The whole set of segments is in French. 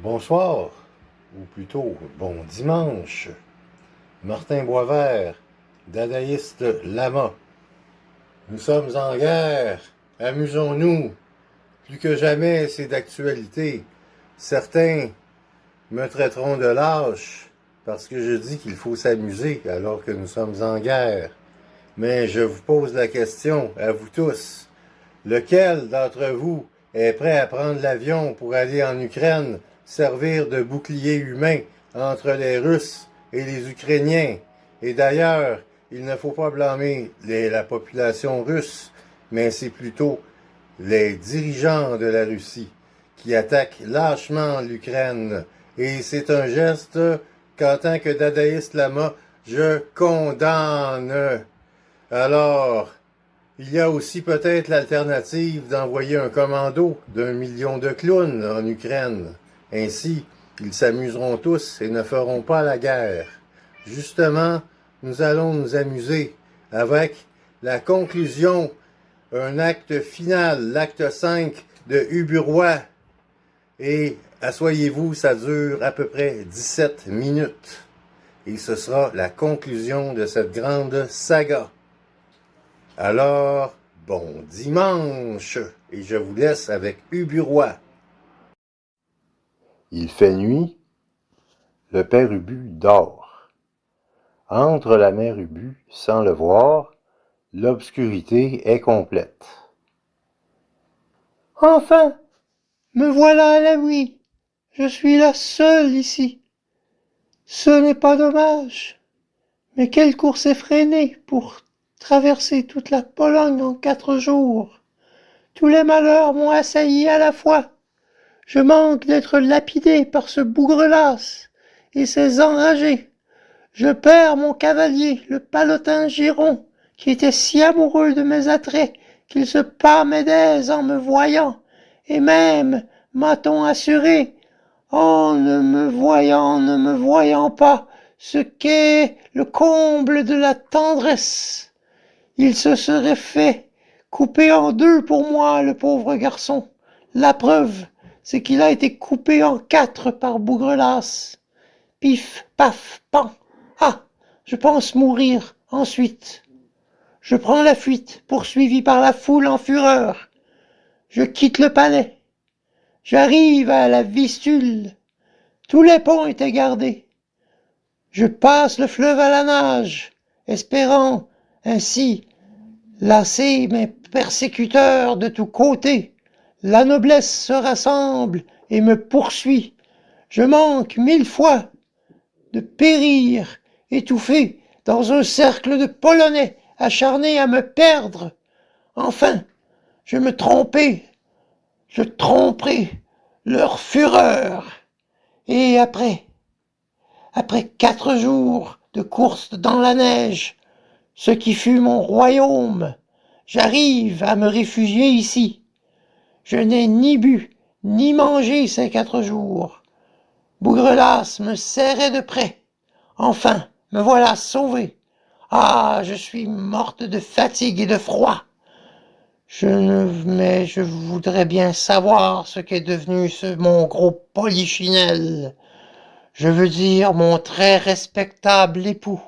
Bonsoir, ou plutôt bon dimanche. Martin Boisvert, dadaïste lama. Nous sommes en guerre, amusons-nous. Plus que jamais, c'est d'actualité. Certains me traiteront de lâche parce que je dis qu'il faut s'amuser alors que nous sommes en guerre. Mais je vous pose la question, à vous tous. Lequel d'entre vous est prêt à prendre l'avion pour aller en Ukraine servir de bouclier humain entre les Russes et les Ukrainiens? Et d'ailleurs, il ne faut pas blâmer la population russe, mais c'est plutôt les dirigeants de la Russie qui attaquent lâchement l'Ukraine. Et c'est un geste qu'en tant que dadaïste lama, je condamne. Alors, il y a aussi peut-être l'alternative d'envoyer un commando d'1 million de clowns en Ukraine. Ainsi, ils s'amuseront tous et ne feront pas la guerre. Justement, nous allons nous amuser avec la conclusion, un acte final, l'acte 5 de Uburois. Et asseyez-vous, ça dure à peu près 17 minutes. Et ce sera la conclusion de cette grande saga. Alors, bon dimanche, et je vous laisse avec Uburois. Il fait nuit, le père Ubu dort. Entre la mère Ubu, sans le voir, l'obscurité est complète. Enfin, me voilà à l'abri. Je suis la seule ici. Ce n'est pas dommage. Mais quelle course effrénée pour traverser toute la Pologne en 4 jours. Tous les malheurs m'ont assailli à la fois. Je manque d'être lapidé par ce bougre-lasse et ces enragés. Je perds mon cavalier, le palotin Giron, qui était si amoureux de mes attraits qu'il se pâmait d'aise en me voyant, et même, m'a-t-on assuré, en ne me voyant pas, ce qu'est le comble de la tendresse. Il se serait fait couper en deux pour moi, le pauvre garçon. La preuve, c'est qu'il a été coupé en 4 par Bougrelas. Pif, paf, pan. Ah, je pense mourir ensuite. Je prends la fuite, poursuivi par la foule en fureur. Je quitte le palais. J'arrive à la Vistule. Tous les ponts étaient gardés. Je passe le fleuve à la nage, espérant ainsi lasser mes persécuteurs de tous côtés. La noblesse se rassemble et me poursuit. Je manque 1000 fois de périr, étouffé dans un cercle de Polonais acharnés à me perdre. Enfin, je me trompais, je tromperai leur fureur. Et après 4 jours de course dans la neige, ce qui fut mon royaume, j'arrive à me réfugier ici. Je n'ai ni bu, ni mangé ces 4 jours. Bougrelas me serrait de près. Enfin, me voilà sauvé. Ah, je suis morte de fatigue et de froid. Mais je voudrais bien savoir ce qu'est devenu mon gros polichinelle. Je veux dire mon très respectable époux.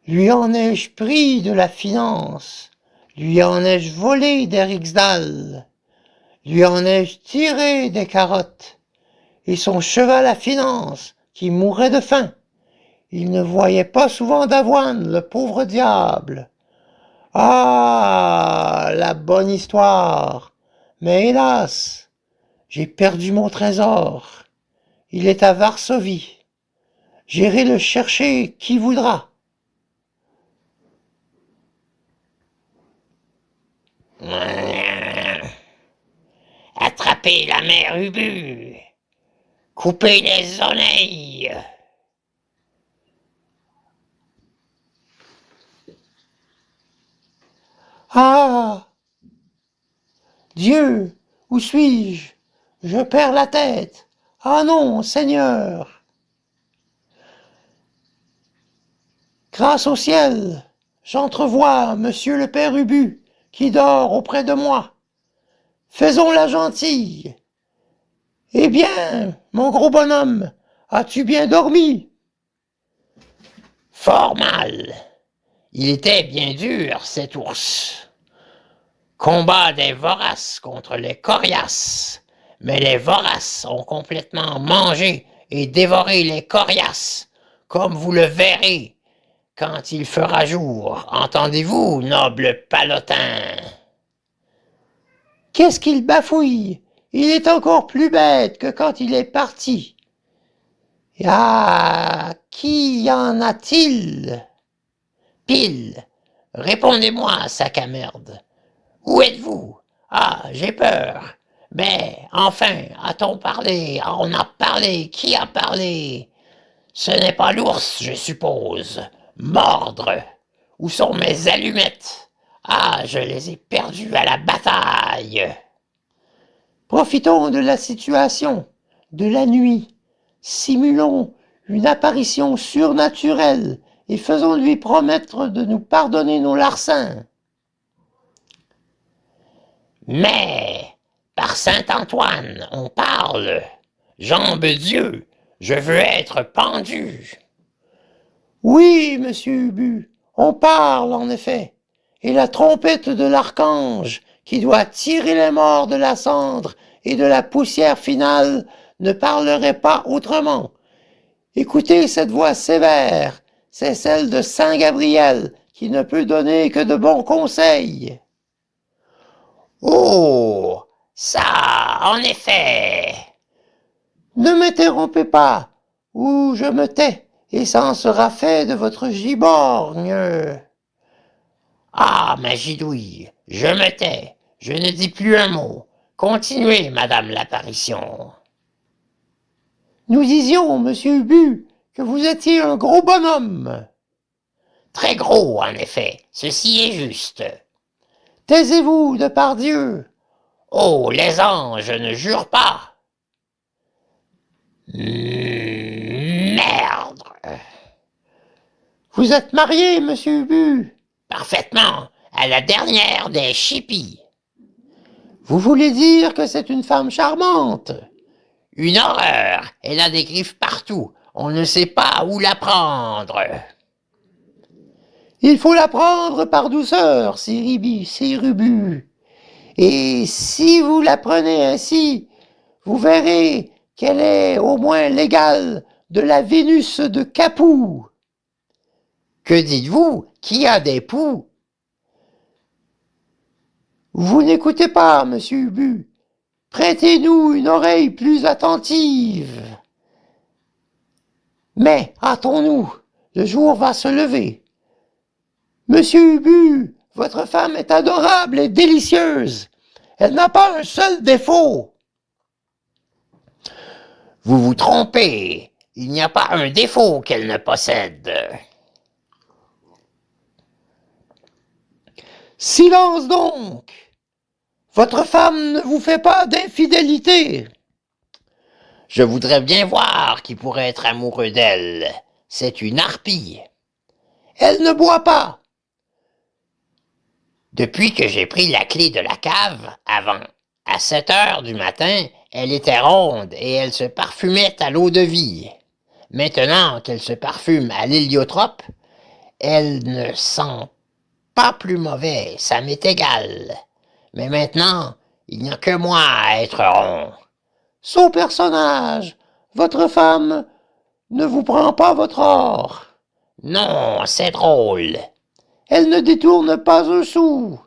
Lui en ai-je pris de la finance? Lui en ai-je volé des Rixdal? Lui en ai-je tiré des carottes? Et son cheval à finance, qui mourait de faim. Il ne voyait pas souvent d'avoine, le pauvre diable. Ah, la bonne histoire. Mais hélas, j'ai perdu mon trésor. Il est à Varsovie. J'irai le chercher qui voudra. Attrapez la mère Ubu. Coupez les oreilles. Ah! Dieu, où suis-je? Je perds la tête. Ah non, Seigneur! Grâce au ciel, j'entrevois monsieur le père Ubu qui dort auprès de moi. Faisons la gentille Eh bien, mon gros bonhomme, as-tu bien dormi? Fort mal. Il était bien dur, cet ours. Combat des voraces contre les coriaces. Mais les voraces ont complètement mangé et dévoré les coriaces, comme vous le verrez quand il fera jour. Entendez-vous, noble palotin? Qu'est-ce qu'il bafouille? Il est encore plus bête que quand il est parti. Ah, qui y en a-t-il? Pile, répondez-moi, sac à merde. Où êtes-vous? Ah, j'ai peur. Mais, enfin, a-t-on parlé? On a parlé. Qui a parlé? Ce n'est pas l'ours, je suppose. Mordre. Où sont mes allumettes? Ah, je les ai perdues à la bataille. Profitons de la situation, de la nuit. Simulons une apparition surnaturelle et faisons-lui promettre de nous pardonner nos larcins. Mais, par Saint-Antoine, on parle. Jambe-Dieu, je veux être pendu. Oui, monsieur Ubu, on parle en effet. Et la trompette de l'archange, qui doit tirer les morts de la cendre et de la poussière finale, ne parlerait pas autrement. Écoutez cette voix sévère, c'est celle de Saint Gabriel, qui ne peut donner que de bons conseils. Oh, ça, en effet. Ne m'interrompez pas, ou je me tais, et ça en sera fait de votre giborgne. Ah, ma gidouille, je me tais, je ne dis plus un mot. Continuez, madame l'apparition. Nous disions, monsieur Ubu, que vous étiez un gros bonhomme. Très gros, en effet, ceci est juste. Taisez-vous, de par Dieu. Oh, les anges ne jurent pas. Merde. Vous êtes marié, monsieur Ubu. Parfaitement, à la dernière des chippies. Vous voulez dire que c'est une femme charmante? Une horreur, elle a des griffes partout, on ne sait pas où la prendre. Il faut la prendre par douceur, Sirubu. Et si vous la prenez ainsi, vous verrez qu'elle est au moins l'égale de la Vénus de Capoue. Que dites-vous? Qui a des poux? Vous n'écoutez pas, monsieur Ubu. Prêtez-nous une oreille plus attentive. Mais, hâtons-nous, le jour va se lever. Monsieur Ubu, votre femme est adorable et délicieuse. Elle n'a pas un seul défaut. Vous vous trompez, il n'y a pas un défaut qu'elle ne possède. Silence donc! Votre femme ne vous fait pas d'infidélité. Je voudrais bien voir qui pourrait être amoureux d'elle. C'est une harpie. Elle ne boit pas. Depuis que j'ai pris la clé de la cave, avant, à 7 heures du matin, elle était ronde et elle se parfumait à l'eau de vie. Maintenant qu'elle se parfume à l'héliotrope, elle ne sent pas plus mauvais, ça m'est égal. Mais maintenant, il n'y a que moi à être rond. Son personnage, votre femme, ne vous prend pas votre or. Non, c'est drôle. Elle ne détourne pas un sou.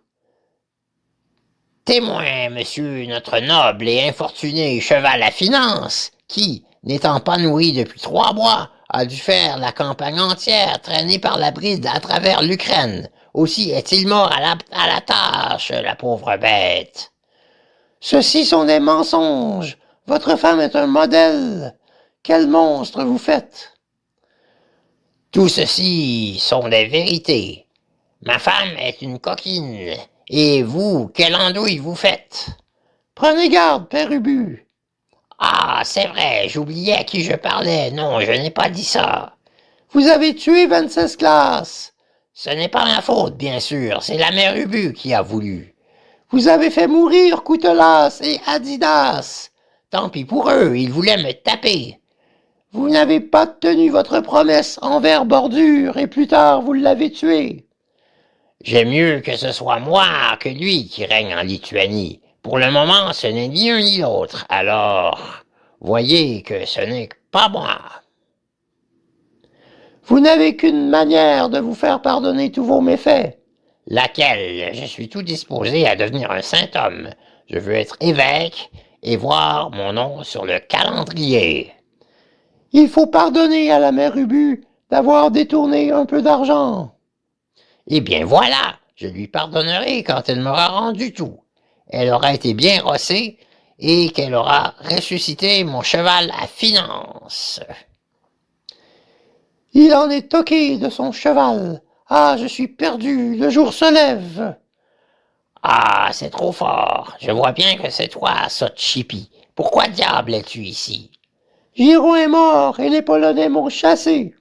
Témoin, monsieur, notre noble et infortuné cheval à finance, qui, n'étant pas nourri depuis 3 mois, a dû faire la campagne entière traîné par la bride à travers l'Ukraine. Aussi est-il mort à la tâche, la pauvre bête. Ceux-ci sont des mensonges. Votre femme est un modèle. Quel monstre vous faites? Tout ceci sont des vérités. Ma femme est une coquine. Et vous, quelle andouille vous faites? Prenez garde, Père Ubu. Ah, c'est vrai, j'oubliais à qui je parlais. Non, je n'ai pas dit ça. Vous avez tué 26 classes. Ce n'est pas ma faute, bien sûr. C'est la mère Ubu qui a voulu. Vous avez fait mourir Coutelas et Adidas. Tant pis pour eux, ils voulaient me taper. Vous n'avez pas tenu votre promesse envers Bordure et plus tard vous l'avez tué. J'aime mieux que ce soit moi que lui qui règne en Lituanie. Pour le moment, ce n'est ni un ni l'autre. Alors, voyez que ce n'est pas moi. Vous n'avez qu'une manière de vous faire pardonner tous vos méfaits. Laquelle? Je suis tout disposé à devenir un saint homme. Je veux être évêque et voir mon nom sur le calendrier. Il faut pardonner à la mère Ubu d'avoir détourné un peu d'argent. Eh bien voilà, je lui pardonnerai quand elle m'aura rendu tout. Elle aura été bien rossée et qu'elle aura ressuscité mon cheval à finance. Il en est toqué de son cheval. Ah, je suis perdu, le jour se lève. Ah, c'est trop fort. Je vois bien que c'est toi, sotte chipie. Pourquoi diable es-tu ici? Giron est mort et les Polonais m'ont chassé.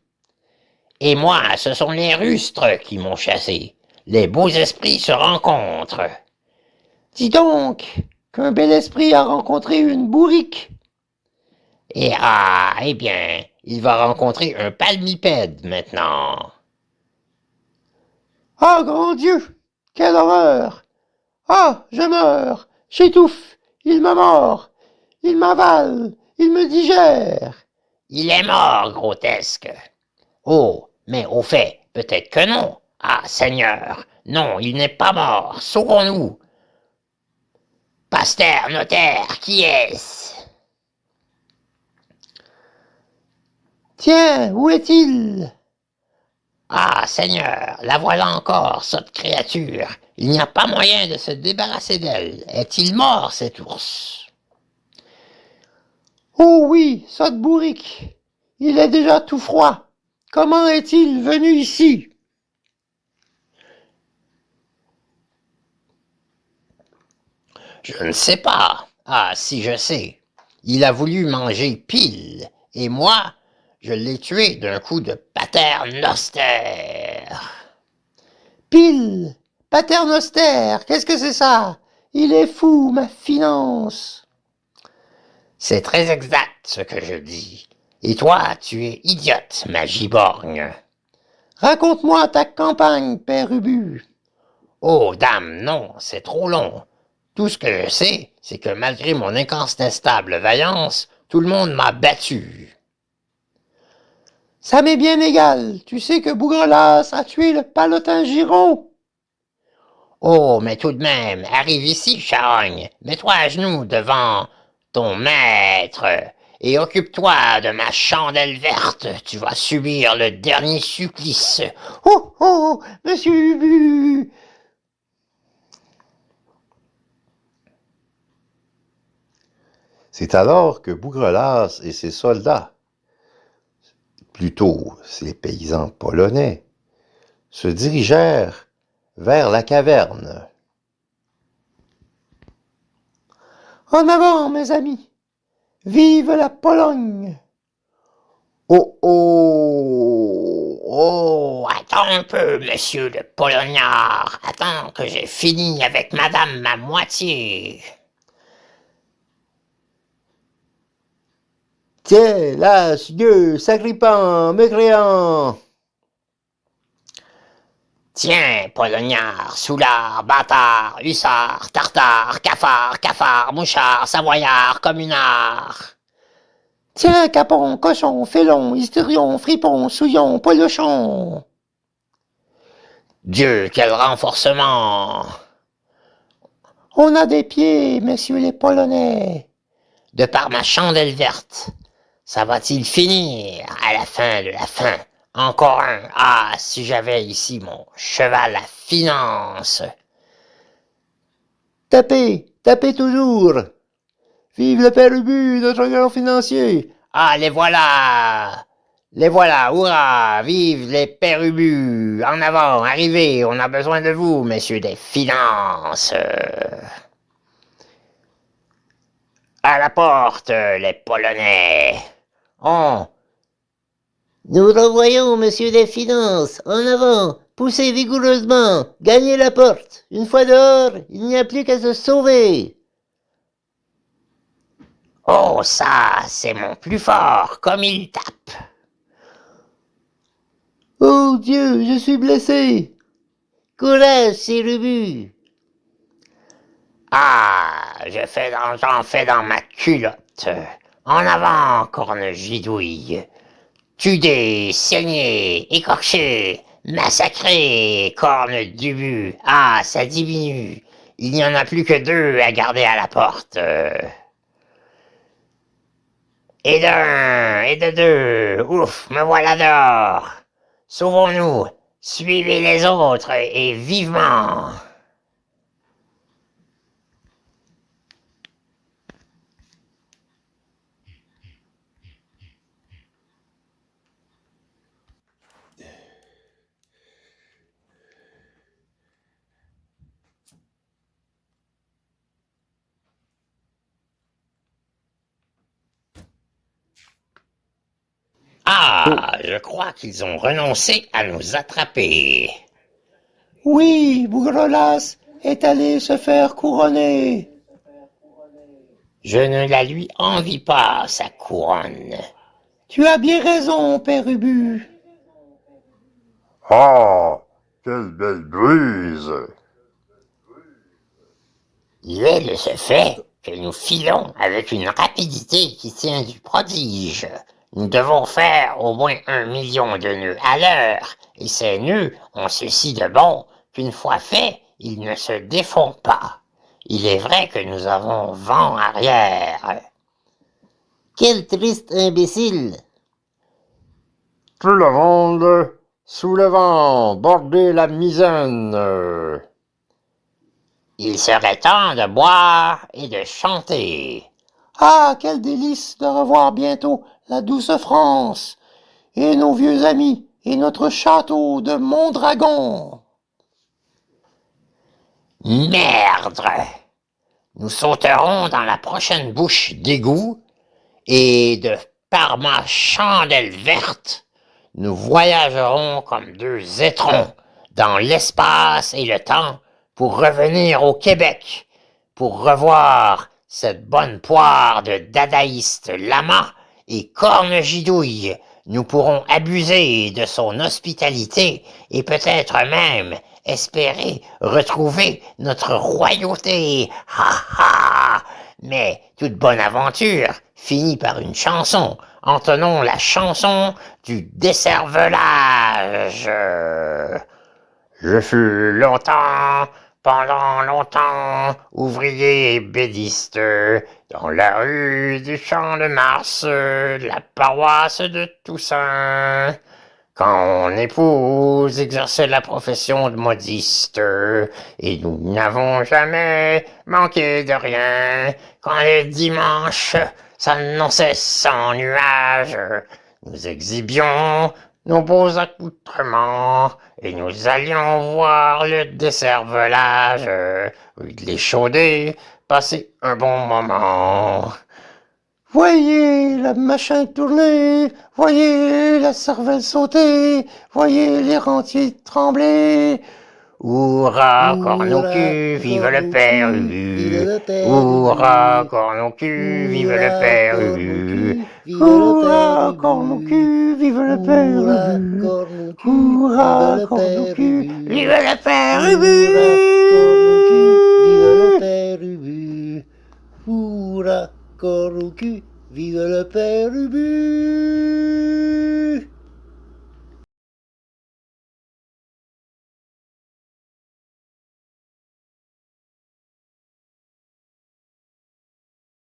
Et moi, ce sont les rustres qui m'ont chassé. Les beaux esprits se rencontrent. Dis donc, qu'un bel esprit a rencontré une bourrique. Et eh bien, il va rencontrer un palmipède maintenant. Ah, grand Dieu, quelle horreur! Ah, je meurs, j'étouffe, il me mord, il m'avale, il me digère. Il est mort, grotesque. Oh, mais au fait, peut-être que non. Ah, Seigneur, non, il n'est pas mort, saurons-nous. Pasteur, notaire, qui est-ce? Tiens, où est-il? Ah, Seigneur, la voilà encore, sotte créature. Il n'y a pas moyen de se débarrasser d'elle. Est-il mort, cet ours? Oh oui, sotte bourrique. Il est déjà tout froid. Comment est-il venu ici? Je ne sais pas. Ah, si je sais. Il a voulu manger Pile, et moi, je l'ai tué d'un coup de paternoster. Pile, paternoster, qu'est-ce que c'est ça? Il est fou, ma finance. C'est très exact ce que je dis. Et toi, tu es idiote, ma giborgne. Raconte-moi ta campagne, père Ubu. Oh, dame, non, c'est trop long. Tout ce que je sais, c'est que malgré mon incontestable vaillance, tout le monde m'a battu. Ça m'est bien égal. Tu sais que Bougrelas a tué le palotin Giron. Oh, mais tout de même, arrive ici, charogne. Mets-toi à genoux devant ton maître et occupe-toi de ma chandelle verte. Tu vas subir le dernier supplice. Oh, oh, monsieur Ubu. C'est alors que Bougrelas et ses soldats, plutôt ses paysans polonais, se dirigèrent vers la caverne. En avant, mes amis. Vive la Pologne! Oh, oh, Oh, attends un peu, monsieur le Polognard. Attends que j'ai fini avec madame ma moitié. Tiens, lâche, gueux, sacripant, mécréant! Tiens, Polognard, soulard, bâtard, hussard, tartare, cafard, mouchard, savoyard, communard. Tiens, capon, cochon, félon, hystérion, fripon, souillon, polochon! Dieu, quel renforcement! On a des pieds, messieurs les Polonais! De par ma chandelle verte, ça va-t-il finir à la fin de la fin? Encore un. Ah, si j'avais ici mon cheval à finance. Tapez, tapez toujours! Vive le père Ubu, notre grand financier! Ah, les voilà! Les voilà, hurrah! Vive les pères Ubu! En avant, arrivez, on a besoin de vous, messieurs des finances! À la porte, les Polonais! Nous renvoyons, monsieur des finances, en avant, poussez vigoureusement, gagnez la porte. Une fois dehors, il n'y a plus qu'à se sauver. Oh, ça, c'est mon plus fort, comme il tape. Oh Dieu, je suis blessé. Courage, c'est Rubu. Ah, j'en fais dans ma culotte. En avant, corne gidouille. Tudé, saigné, écorché, massacré, corne d'ubu. Ah, ça diminue. Il n'y en a plus que 2 à garder à la porte. Et d'1, et de 2. Ouf, me voilà dehors. Sauvons-nous. Suivez les autres et vivement. Ah, je crois qu'ils ont renoncé à nous attraper. Oui, Bougrelas est allé se faire couronner. Je ne la lui envie pas, sa couronne. Tu as bien raison, Père Ubu. Ah, quelle belle brise! Il est de ce fait que nous filons avec une rapidité qui tient du prodige. Nous devons faire au moins 1 million de nœuds à l'heure, et ces nœuds ont ceci de bon qu'une fois faits, ils ne se défont pas. Il est vrai que nous avons vent arrière. Quel triste imbécile. Plus la ronde, sous le vent, bordez la misaine. Il serait temps de boire et de chanter. Ah, quel délice de revoir bientôt la douce France, et nos vieux amis, et notre château de Mondragon. Merde! Nous sauterons dans la prochaine bouche d'égout, et de par ma chandelle verte, nous voyagerons comme 2 étrons dans l'espace et le temps pour revenir au Québec, pour revoir cette bonne poire de dadaïste lama et corne gidouille. Nous pourrons abuser de son hospitalité et peut-être même espérer retrouver notre royauté. Ha ha! Mais toute bonne aventure finit par une chanson. Entonnons la chanson du décervelage. Je fus longtemps, pendant longtemps, ouvrier et bédiste, dans la rue du Champ de Mars, de la paroisse de Toussaint. Quand mon épouse exerçait la profession de modiste, et nous n'avons jamais manqué de rien, quand le dimanche s'annonçait sans nuages, nous exhibions nos beaux accoutrements, et nous allions voir le décervelage, les chaudés, passer un bon moment. Voyez la machine tourner, voyez la cervelle sauter, voyez les rentiers trembler. Hurrah, corne-au-cul, vive le père Ubu. Hurrah, corne-au-cul, vive le père Ubu. Hurrah, corne-au-cul, vive le père Ubu. Hurrah, corne-au-cul, Vive le père Ubu. Ubu. Vive le père Ubu. Hurrah, corne-au-cul, vive le père Ubu.